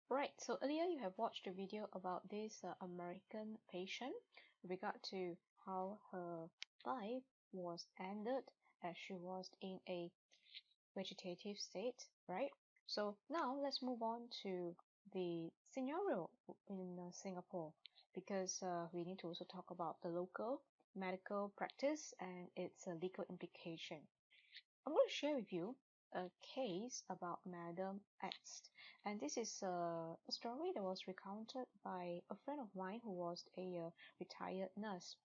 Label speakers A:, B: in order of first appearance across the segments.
A: Right, so earlier you have watched a video about this American patient with regard to how her life was ended as she was in a vegetative state, right? So now let's move on to the scenario in Singapore because we need to also talk about the local medical practice and its legal implication. I'm going to share with you a case about Madam X. And this is a story that was recounted by a friend of mine who was a retired nurse.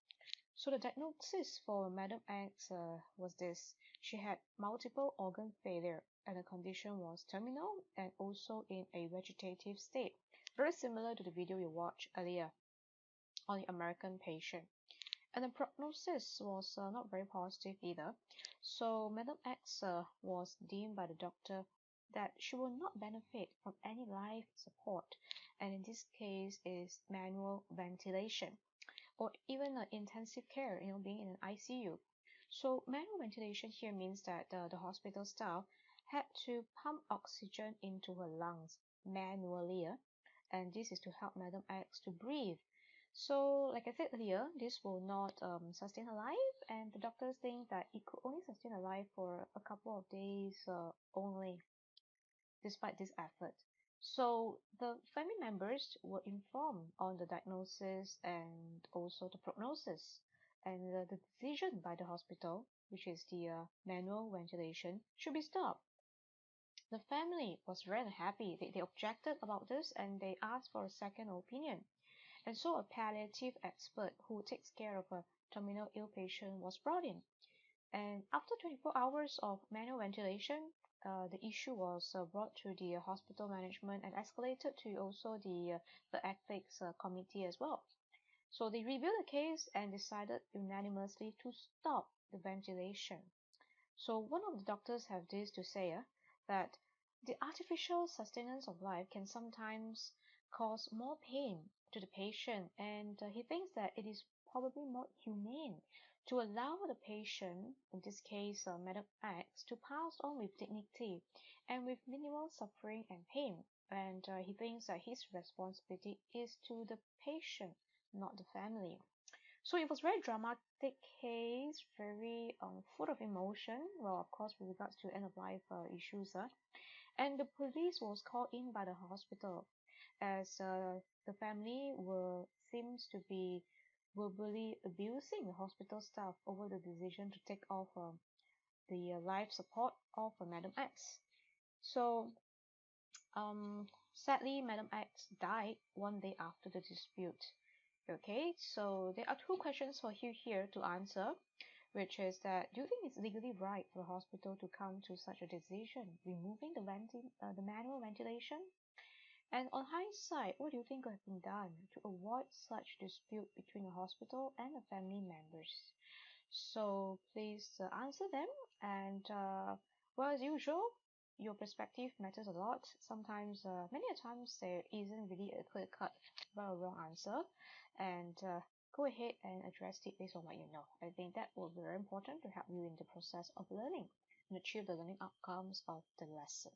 A: So the diagnosis for Madam X was this. She had multiple organ failure and the condition was terminal and also in a vegetative state. Very similar to the video you watched earlier on the American patient. And the prognosis was not very positive either. So Madam X was deemed by the doctor that she will not benefit from any life support, and in this case is manual ventilation or even intensive care, being in an ICU. So manual ventilation here means that the hospital staff had to pump oxygen into her lungs manually, and this is to help Madam X to breathe. So, like I said earlier, this will not sustain her life, and the doctors think that it could only sustain her life for a couple of days only, despite this effort. So, the family members were informed on the diagnosis and also the prognosis, and the decision by the hospital, which is the manual ventilation, should be stopped. The family was very unhappy. They objected about this and they asked for a second opinion. And so a palliative expert who takes care of a terminal ill patient was brought in. And after 24 hours of manual ventilation, the issue was brought to the hospital management and escalated to also the ethics committee as well. So they reviewed the case and decided unanimously to stop the ventilation. So one of the doctors have this to say that the artificial sustenance of life can sometimes cause more pain to the patient, and he thinks that it is probably more humane to allow the patient, in this case Madam X, to pass on with dignity and with minimal suffering and pain. And he thinks that his responsibility is to the patient, not the family. So it was very dramatic case, very full of emotion. Well, of course, with regards to end of life issues, and the police was called in by the hospital, as the family were seems to be verbally abusing the hospital staff over the decision to take off the life support of Madam X. So, sadly, Madam X died one day after the dispute. Okay, so there are two questions for you here to answer, which is that do you think it's legally right for the hospital to come to such a decision, removing the manual ventilation? And on hindsight, what do you think could have been done to avoid such dispute between the hospital and the family members? So please answer them. And well, as usual, your perspective matters a lot. Sometimes, many a times, there isn't really a clear cut right or wrong answer. And go ahead and address it based on what you know. I think that will be very important to help you in the process of learning and achieve the learning outcomes of the lesson.